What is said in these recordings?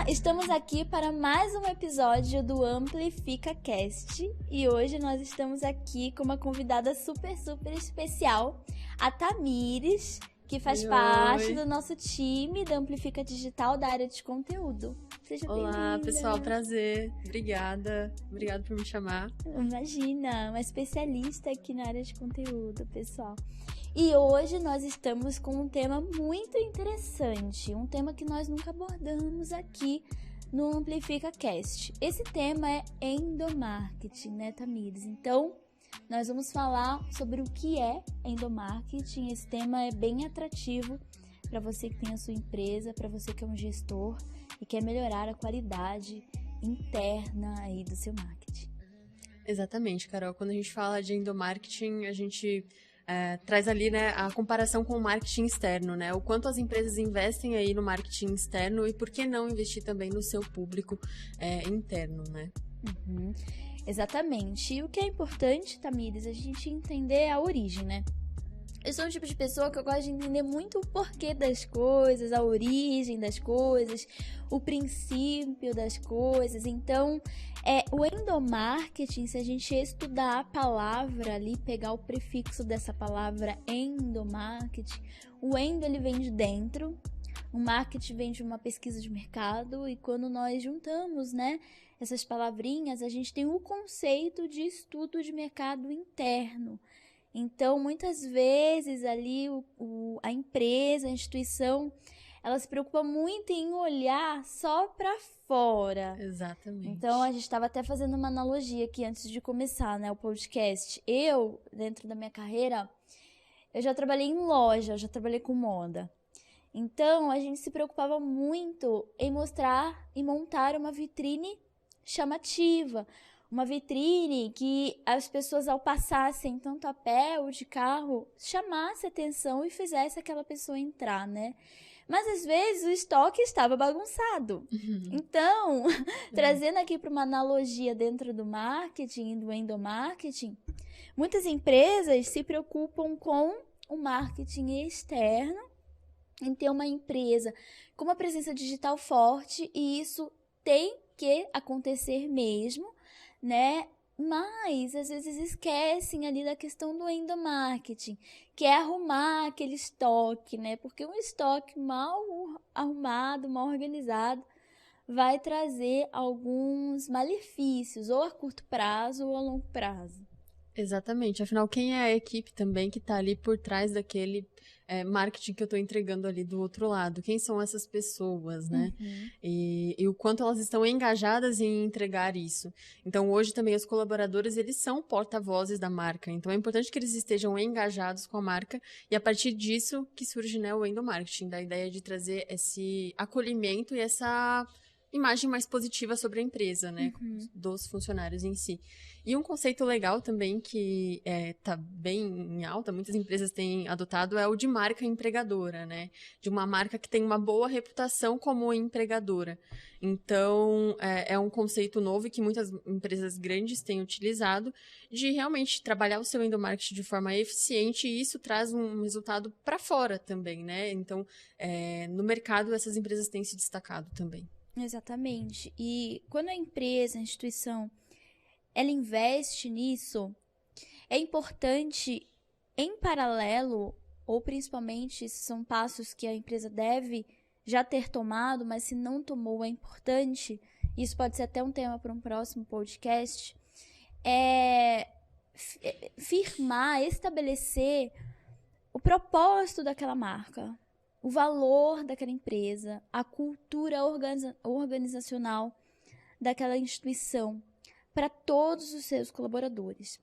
Estamos aqui para mais um episódio do Amplifica Cast e hoje nós estamos aqui com uma convidada super especial, a Tamires, que faz parte do nosso time da Amplifica Digital da área de conteúdo. Seja bem-vinda. Olá, pessoal, prazer. Obrigada por me chamar. Imagina, uma especialista aqui na área de conteúdo, pessoal. E hoje nós estamos com um tema muito interessante, um tema que nós nunca abordamos aqui no Amplifica Cast. Esse tema é endomarketing, né, Tamires? Então, nós vamos falar sobre o que é endomarketing. Esse tema é bem atrativo para você que tem a sua empresa, para você que é um gestor e quer melhorar a qualidade interna aí do seu marketing. Exatamente, Carol. Quando a gente fala de endomarketing, a gente traz ali, né, a comparação com o marketing externo, né? O quanto as empresas investem aí no marketing externo e por que não investir também no seu público interno, né? Uhum. Exatamente. E o que é importante, Tamires, a gente entender a origem, né? Eu sou um tipo de pessoa que eu gosto de entender muito o porquê das coisas, a origem das coisas, o princípio das coisas. Então, o endomarketing, se a gente estudar a palavra ali, pegar o prefixo dessa palavra endomarketing, o endo ele vem de dentro, o marketing vem de uma pesquisa de mercado e quando nós juntamos, né, essas palavrinhas, a gente tem o conceito de estudo de mercado interno. Então, muitas vezes ali a empresa, a instituição, ela se preocupa muito em olhar só para fora. Exatamente. Então, a gente estava até fazendo uma analogia aqui antes de começar, né, o podcast. Eu, dentro da minha carreira, eu já trabalhei em loja, eu já trabalhei com moda. Então, a gente se preocupava muito em mostrar e montar uma vitrine chamativa. Uma vitrine que as pessoas, ao passassem tanto a pé ou de carro, chamasse atenção e fizesse aquela pessoa entrar, né? Mas, às vezes, o estoque estava bagunçado. Então, trazendo aqui para uma analogia dentro do marketing, do endomarketing, muitas empresas se preocupam com o marketing externo, em ter uma empresa com uma presença digital forte, e isso tem que acontecer mesmo, né? Mas às vezes esquecem ali da questão do endomarketing, que é arrumar aquele estoque, né? Porque um estoque mal arrumado, mal organizado, vai trazer alguns malefícios, ou a curto prazo ou a longo prazo. Exatamente. Afinal, quem é a equipe também que está ali por trás daquele marketing que eu estou entregando ali do outro lado? Quem são essas pessoas, né? Uhum. E o quanto elas estão engajadas em entregar isso. Então, hoje também os colaboradores, eles são porta-vozes da marca. Então, é importante que eles estejam engajados com a marca e a partir disso que surge, né, o endomarketing, da ideia de trazer esse acolhimento e essa imagem mais positiva sobre a empresa, né, dos funcionários em si. E um conceito legal também que está bem em alta, muitas empresas têm adotado, é o de marca empregadora, né? De uma marca que tem uma boa reputação como empregadora. Então, é um conceito novo que muitas empresas grandes têm utilizado de realmente trabalhar o seu endomarketing de forma eficiente e isso traz um resultado para fora também, né? Então, no mercado, essas empresas têm se destacado também. Exatamente. E quando a empresa, a instituição, ela investe nisso, é importante, em paralelo, ou principalmente, são passos que a empresa deve já ter tomado, mas se não tomou, é importante, isso pode ser até um tema para um próximo podcast, firmar, estabelecer o propósito daquela marca, o valor daquela empresa, a cultura organizacional daquela instituição para todos os seus colaboradores.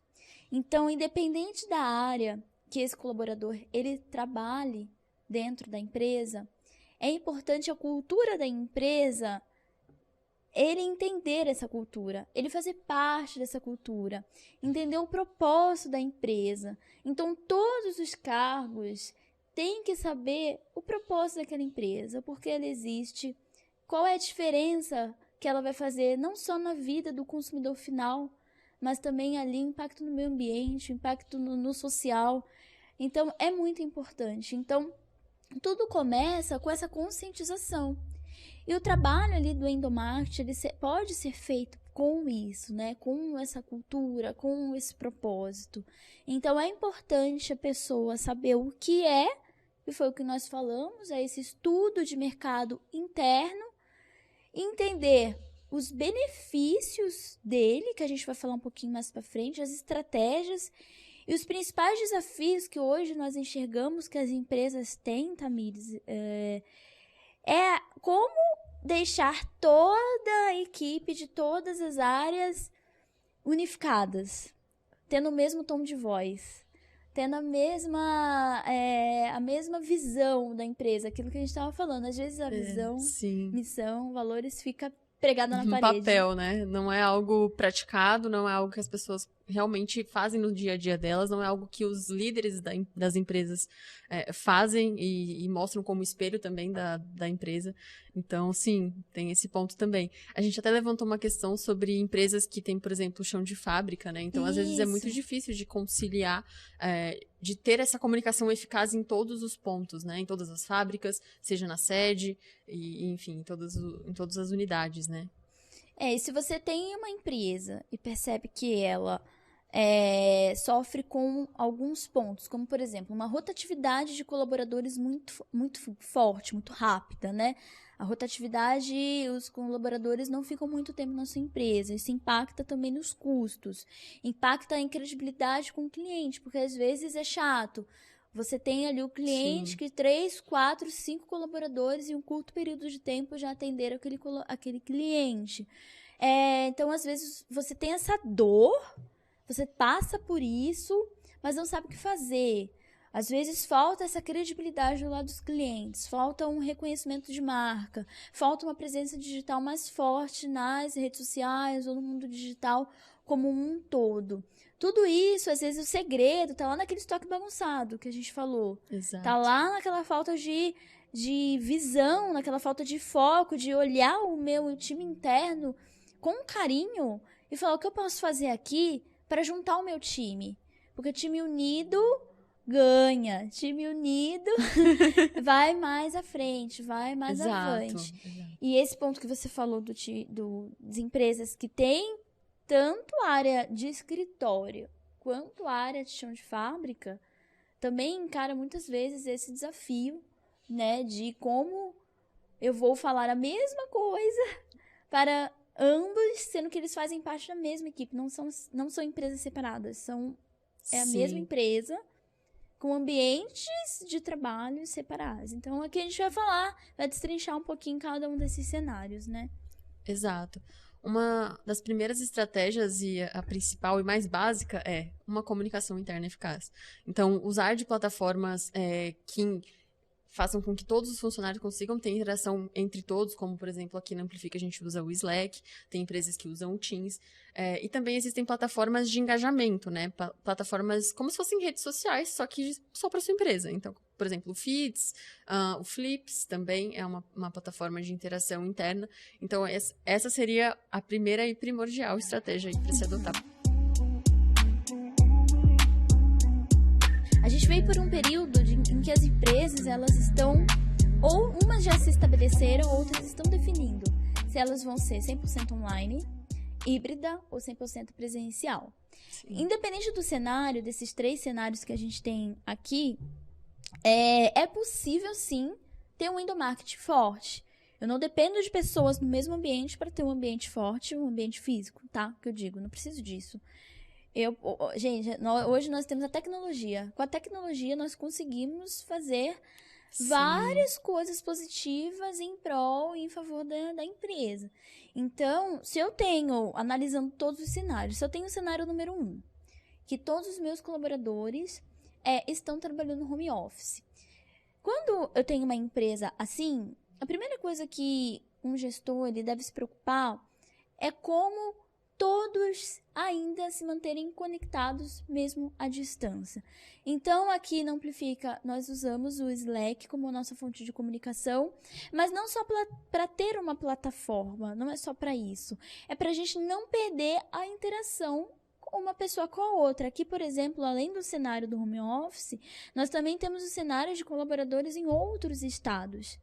Então, independente da área que esse colaborador ele trabalhe dentro da empresa, é importante a cultura da empresa, ele entender essa cultura, ele fazer parte dessa cultura, entender o propósito da empresa. Então, todos os cargos tem que saber o propósito daquela empresa, por que ela existe, qual é a diferença que ela vai fazer, não só na vida do consumidor final, mas também ali impacto no meio ambiente, impacto no social. Então, é muito importante. Então, tudo começa com essa conscientização. E o trabalho ali do endomarketing, pode ser feito com isso, né? Com essa cultura, com esse propósito. Então, é importante a pessoa saber o que é, e foi o que nós falamos, é esse estudo de mercado interno, entender os benefícios dele, que a gente vai falar um pouquinho mais para frente, as estratégias e os principais desafios que hoje nós enxergamos que as empresas têm, Tamires, é como deixar toda a equipe de todas as áreas unificadas, tendo o mesmo tom de voz, tendo a mesma visão da empresa, aquilo que a gente estava falando. Às vezes a visão, missão, valores fica pregada na parede. No papel, né? Não é algo praticado, não é algo que as pessoas realmente fazem no dia a dia delas, não é algo que os líderes das empresas fazem e mostram como espelho também da empresa. Então, sim, tem esse ponto também. A gente até levantou uma questão sobre empresas que têm, por exemplo, chão de fábrica, né? Então, às vezes é muito difícil de conciliar, de ter essa comunicação eficaz em todos os pontos, né? Em todas as fábricas, seja na sede, e, enfim, em todas as unidades, né? E se você tem uma empresa e percebe que ela sofre com alguns pontos, como, por exemplo, uma rotatividade de colaboradores muito, muito forte, muito rápida, né? A rotatividade, os colaboradores não ficam muito tempo na sua empresa. Isso impacta também nos custos, impacta em credibilidade com o cliente, porque às vezes é chato. Você tem ali o cliente que 3, 4, 5 colaboradores em um curto período de tempo já atenderam aquele cliente. Então, às vezes, você tem essa dor, você passa por isso, mas não sabe o que fazer. Às vezes falta essa credibilidade do lado dos clientes, falta um reconhecimento de marca, falta uma presença digital mais forte nas redes sociais ou no mundo digital como um todo. Tudo isso, às vezes, o segredo tá lá naquele estoque bagunçado que a gente falou. Exato. Tá lá naquela falta de visão, naquela falta de foco, de olhar o meu time interno com carinho e falar o que eu posso fazer aqui para juntar o meu time. Porque time unido ganha. Time unido vai mais à frente, vai mais avante. Exato. E esse ponto que você falou das empresas que têm tanto área de escritório quanto área de chão de fábrica, também encara muitas vezes esse desafio, né, de como eu vou falar a mesma coisa para ambos, sendo que eles fazem parte da mesma equipe, não são empresas separadas, é a mesma empresa com ambientes de trabalho separados. Então, aqui a gente vai destrinchar um pouquinho cada um desses cenários, né? Exato. Uma das primeiras estratégias e a principal e mais básica é uma comunicação interna eficaz. Então, usar de plataformas que façam com que todos os funcionários consigam ter interação entre todos, como, por exemplo, aqui na Amplifica a gente usa o Slack, tem empresas que usam o Teams, e também existem plataformas de engajamento, né? Plataformas como se fossem redes sociais, só que só para sua empresa. Então, por exemplo, o Feeds, o Flips também é uma plataforma de interação interna. Então, essa seria a primeira e primordial estratégia para se adotar. A gente veio por um período em que as empresas, elas estão, ou umas já se estabeleceram, outras estão definindo se elas vão ser 100% online, híbrida ou 100% presencial. Sim. Independente do cenário, desses 3 cenários que a gente tem aqui, é possível, sim, ter um endomarketing forte. Eu não dependo de pessoas no mesmo ambiente para ter um ambiente forte, um ambiente físico, tá? Que eu digo, não preciso disso. Gente, hoje nós temos a tecnologia. Com a tecnologia, nós conseguimos fazer várias coisas positivas em prol e em favor da empresa. Então, se eu tenho, analisando todos os cenários, se eu tenho o cenário número 1, que todos os meus colaboradores estão trabalhando no home office. Quando eu tenho uma empresa assim, a primeira coisa que um gestor ele deve se preocupar é como todos ainda se manterem conectados mesmo à distância. Então, aqui na Amplifica, nós usamos o Slack como nossa fonte de comunicação, mas não só para ter uma plataforma, não é só para isso. É para a gente não perder a interação uma pessoa com a outra. Aqui, por exemplo, além do cenário do home office, nós também temos o cenário de colaboradores em outros estados.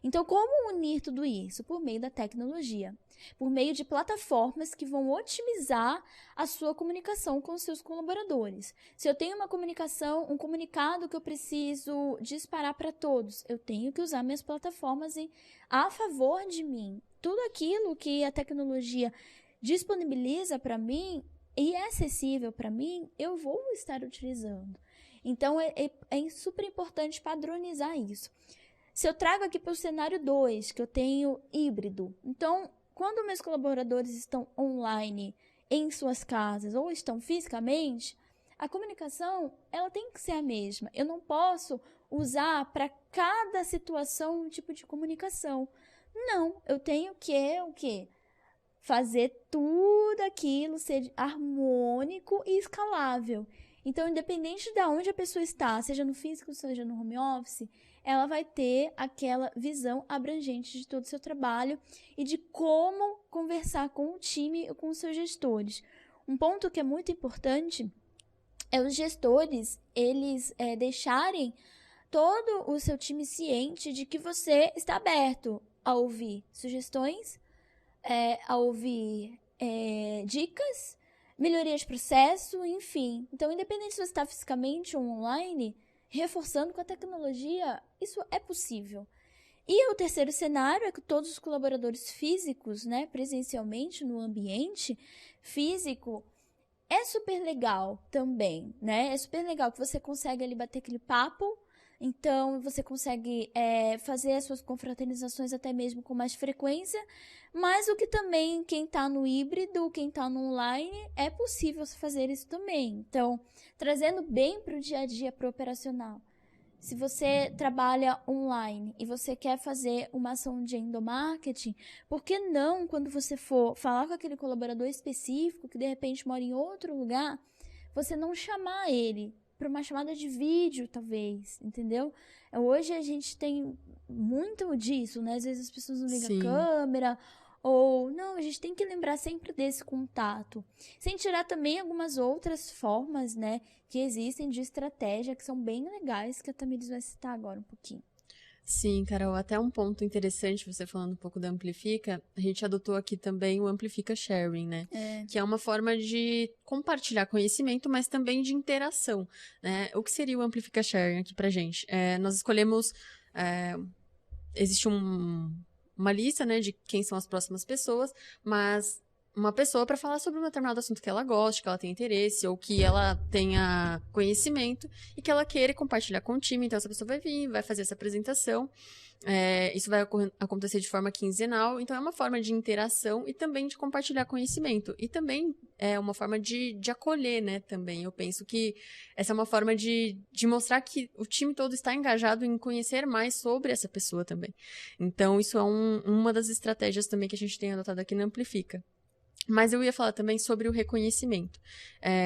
Então, como unir tudo isso? Por meio da tecnologia, por meio de plataformas que vão otimizar a sua comunicação com os seus colaboradores. Se eu tenho uma comunicação, um comunicado que eu preciso disparar para todos, eu tenho que usar minhas plataformas a favor de mim. Tudo aquilo que a tecnologia disponibiliza para mim e é acessível para mim, eu vou estar utilizando. Então, é super importante padronizar isso. Se eu trago aqui para o cenário 2, que eu tenho híbrido, então, quando meus colaboradores estão online em suas casas ou estão fisicamente, a comunicação ela tem que ser a mesma. Eu não posso usar para cada situação um tipo de comunicação. Não, eu tenho que o quê? Fazer tudo aquilo ser harmônico e escalável. Então, independente de onde a pessoa está, seja no físico, seja no home office, ela vai ter aquela visão abrangente de todo o seu trabalho e de como conversar com o time e com os seus gestores. Um ponto que é muito importante é os gestores, eles deixarem todo o seu time ciente de que você está aberto a ouvir sugestões, a ouvir dicas, melhoria de processo, enfim. Então, independente se você está fisicamente ou online, reforçando com a tecnologia, isso é possível. E o terceiro cenário é que todos os colaboradores físicos, né, presencialmente no ambiente físico, é super legal também, né? É super legal que você consegue ali bater aquele papo. Então, você consegue fazer as suas confraternizações até mesmo com mais frequência, mas o que também, quem está no híbrido, quem está no online, é possível fazer isso também. Então, trazendo bem para o dia a dia, para o operacional. Se você trabalha online e você quer fazer uma ação de endomarketing, por que não, quando você for falar com aquele colaborador específico, que de repente mora em outro lugar, você não chamar ele para uma chamada de vídeo, talvez, entendeu? Hoje a gente tem muito disso, né? Às vezes as pessoas não ligam a câmera, ou... Não, a gente tem que lembrar sempre desse contato. Sem tirar também algumas outras formas, né? Que existem de estratégia, que são bem legais, que a Tamires vai citar agora um pouquinho. Sim, Carol, até um ponto interessante, você falando um pouco do Amplifica, a gente adotou aqui também o Amplifica Sharing, né? Que é uma forma de compartilhar conhecimento, mas também de interação, né? O que seria o Amplifica Sharing aqui pra gente? Nós escolhemos... existe uma lista, né, de quem são as próximas pessoas, mas uma pessoa para falar sobre um determinado assunto que ela goste, que ela tenha interesse, ou que ela tenha conhecimento e que ela queira compartilhar com o time. Então, essa pessoa vai vir, vai fazer essa apresentação. Isso vai acontecer de forma quinzenal. Então, é uma forma de interação e também de compartilhar conhecimento. E também é uma forma de acolher, né, também. Eu penso que essa é uma forma de mostrar que o time todo está engajado em conhecer mais sobre essa pessoa também. Então, isso é uma das estratégias também que a gente tem adotado aqui na Amplifica. Mas eu ia falar também sobre o reconhecimento.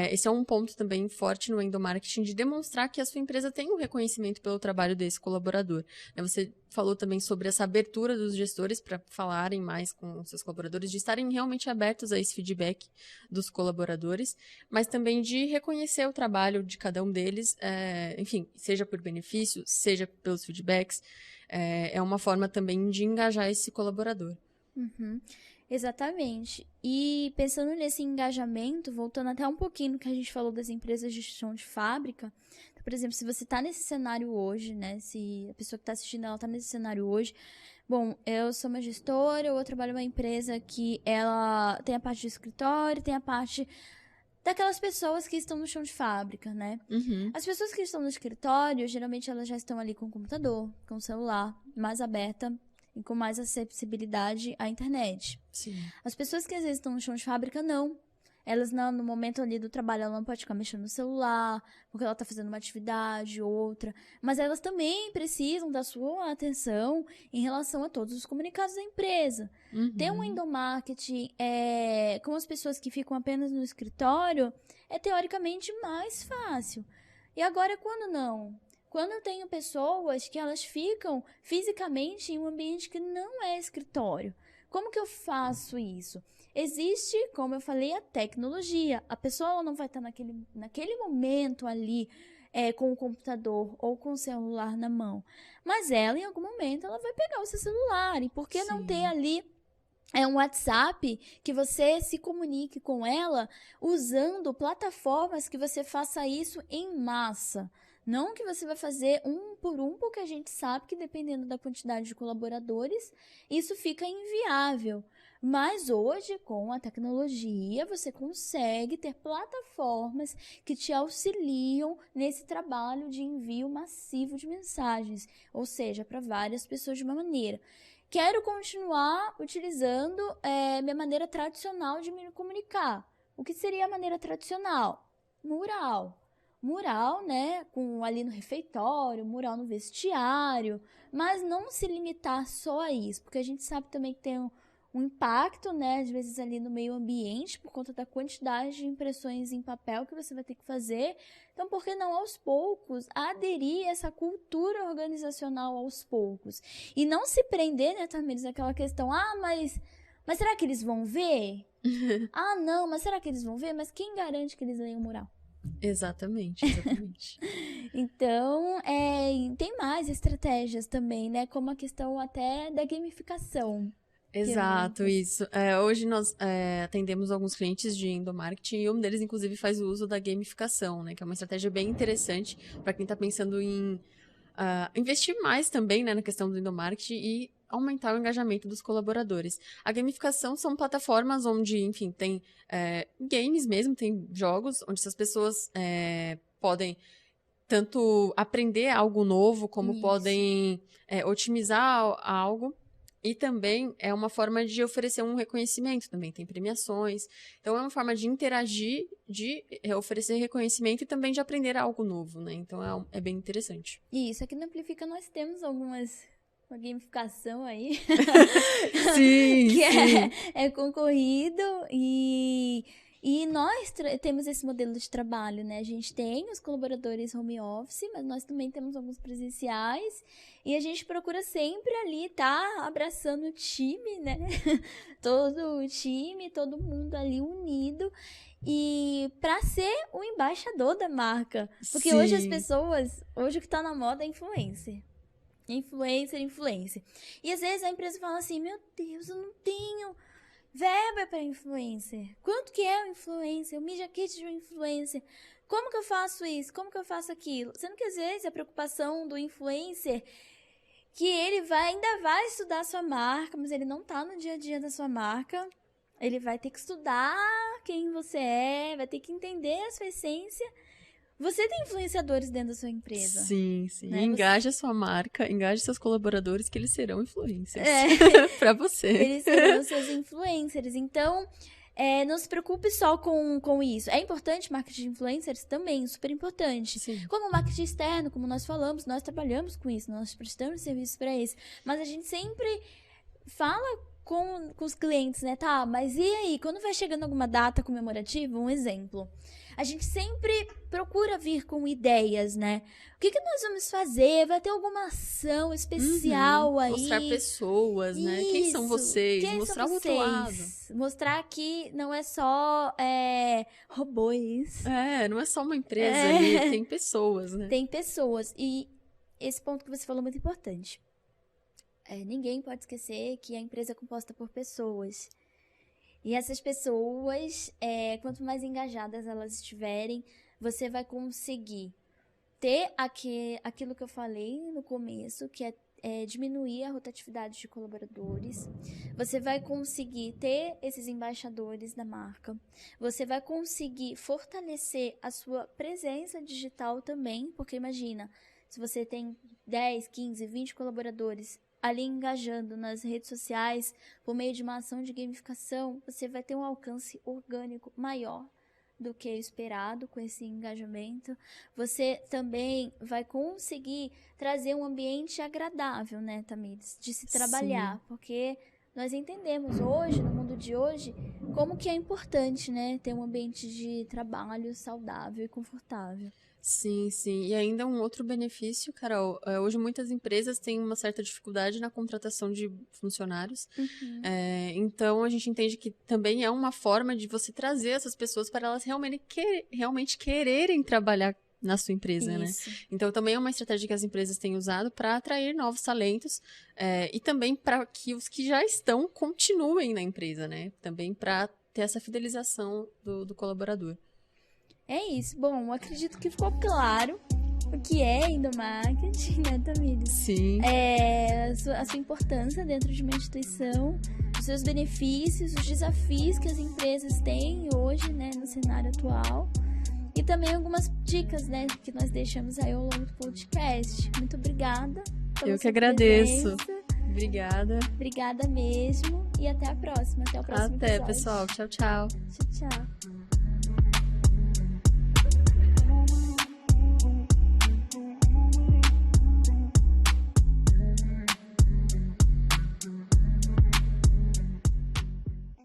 Esse é um ponto também forte no endomarketing, de demonstrar que a sua empresa tem um reconhecimento pelo trabalho desse colaborador. Você falou também sobre essa abertura dos gestores para falarem mais com seus colaboradores, de estarem realmente abertos a esse feedback dos colaboradores, mas também de reconhecer o trabalho de cada um deles, enfim, seja por benefício, seja pelos feedbacks. É uma forma também de engajar esse colaborador. Uhum. Exatamente. E pensando nesse engajamento, voltando até um pouquinho no que a gente falou das empresas de chão de fábrica, então, por exemplo, se você está nesse cenário hoje, né? Se a pessoa que está assistindo, ela está nesse cenário hoje, bom, eu sou uma gestora, eu trabalho numa empresa que ela tem a parte do escritório, tem a parte daquelas pessoas que estão no chão de fábrica, né? Uhum. As pessoas que estão no escritório, geralmente elas já estão ali com o computador, com o celular, mais aberta e com mais acessibilidade à internet. Sim. As pessoas que às vezes estão no chão de fábrica, não. Elas, no momento ali do trabalho, ela não pode ficar mexendo no celular, porque ela está fazendo uma atividade, outra. Mas elas também precisam da sua atenção em relação a todos os comunicados da empresa. Uhum. Ter um endomarketing com as pessoas que ficam apenas no escritório é teoricamente mais fácil. E agora, quando não? Quando eu tenho pessoas que elas ficam fisicamente em um ambiente que não é escritório, como que eu faço isso? Existe, como eu falei, a tecnologia. A pessoa ela não vai estar naquele momento ali com o computador ou com o celular na mão. Mas ela, em algum momento, ela vai pegar o seu celular. E por que não ter ali um WhatsApp que você se comunique com ela usando plataformas que você faça isso em massa? Não que você vai fazer um por um, porque a gente sabe que dependendo da quantidade de colaboradores, isso fica inviável. Mas hoje, com a tecnologia, você consegue ter plataformas que te auxiliam nesse trabalho de envio massivo de mensagens, ou seja, para várias pessoas de uma maneira. Quero continuar utilizando minha maneira tradicional de me comunicar. O que seria a maneira tradicional? Mural. Mural, né, ali no refeitório, mural no vestiário, mas não se limitar só a isso, porque a gente sabe também que tem um impacto, né, às vezes ali no meio ambiente, por conta da quantidade de impressões em papel que você vai ter que fazer. Então, por que não, aos poucos, aderir a essa cultura organizacional aos poucos? E não se prender, né, Tamires, naquela questão, mas será que eles vão ver? Não, mas será que eles vão ver? Mas quem garante que eles leiam o mural? Exatamente. Então, tem mais estratégias também, né, como a questão até da gamificação. Exato, isso. Hoje nós atendemos alguns clientes de endomarketing e um deles, inclusive, faz o uso da gamificação, né? Que é uma estratégia bem interessante para quem está pensando em investir mais também, né, na questão do endomarketing e aumentar o engajamento dos colaboradores. A gamificação são plataformas onde, enfim, tem games mesmo, tem jogos onde essas pessoas podem tanto aprender algo novo, como podem otimizar algo. E também é uma forma de oferecer um reconhecimento também, tem premiações. Então, é uma forma de interagir, de oferecer reconhecimento e também de aprender algo novo, né? Então, é bem interessante. Isso, aqui no Amplifica nós temos uma gamificação aí. Sim, que sim. É concorrido e nós temos esse modelo de trabalho, né? A gente tem os colaboradores home office, mas nós também temos alguns presenciais e a gente procura sempre ali estar abraçando o time, né? Todo o time, todo mundo ali unido e para ser o embaixador da marca. Porque hoje as pessoas, hoje o que tá na moda é influencer. Influencer. E às vezes a empresa fala assim, meu Deus, eu não tenho verba para influencer. Quanto que é o influencer? O Media Kit de um influencer? Como que eu faço isso? Como que eu faço aquilo? Sendo que às vezes a preocupação do influencer que ele ainda vai estudar a sua marca, mas ele não tá no dia a dia da sua marca. Ele vai ter que estudar quem você é, vai ter que entender a sua essência. Você tem influenciadores dentro da sua empresa. Sim. Né? Engaje a sua marca, engaje seus colaboradores, que eles serão influencers para você. Eles serão seus influencers. Então, não se preocupe só com isso. É importante marketing de influencers? Também, super importante. Sim. Como marketing externo, como nós falamos, nós trabalhamos com isso, nós prestamos serviços para isso. Mas a gente sempre fala com os clientes, né? Tá, mas e aí? Quando vai chegando alguma data comemorativa, um exemplo, a gente sempre procura vir com ideias, né? O que nós vamos fazer? Vai ter alguma ação especial aí? Mostrar pessoas, né? Quem são vocês? Mostrar o outro lado. Mostrar que não é só robôs. Não é só uma empresa ali, tem pessoas, né? Tem pessoas. E esse ponto que você falou é muito importante. Ninguém pode esquecer que a empresa é composta por pessoas. E essas pessoas, quanto mais engajadas elas estiverem, você vai conseguir ter aquilo que eu falei no começo, que é diminuir a rotatividade de colaboradores. Você vai conseguir ter esses embaixadores da marca. Você vai conseguir fortalecer a sua presença digital também, porque imagina, se você tem 10, 15, 20 colaboradores ali engajando nas redes sociais por meio de uma ação de gamificação, você vai ter um alcance orgânico maior do que esperado com esse engajamento. Você também vai conseguir trazer um ambiente agradável, né, Tamires, de se trabalhar, Sim. Porque nós entendemos hoje, no mundo de hoje, como que é importante, né, ter um ambiente de trabalho saudável e confortável. Sim. E ainda um outro benefício, Carol, hoje muitas empresas têm uma certa dificuldade na contratação de funcionários, então a gente entende que também é uma forma de você trazer essas pessoas para elas realmente quererem trabalhar na sua empresa, né? Isso. Então, também é uma estratégia que as empresas têm usado para atrair novos talentos e também para que os que já estão continuem na empresa, né? Também para ter essa fidelização do colaborador. É isso. Bom, acredito que ficou claro o que é endomarketing, né, Tamires? Sim. A sua importância dentro de uma instituição, os seus benefícios, os desafios que as empresas têm hoje, né, no cenário atual. E também algumas dicas, né, que nós deixamos aí ao longo do podcast. Muito obrigada pela Eu que sua agradeço. presença. Obrigada. Obrigada mesmo. E até a próxima. Até o próximo Até, episódio. pessoal. Tchau, tchau. Tchau, tchau.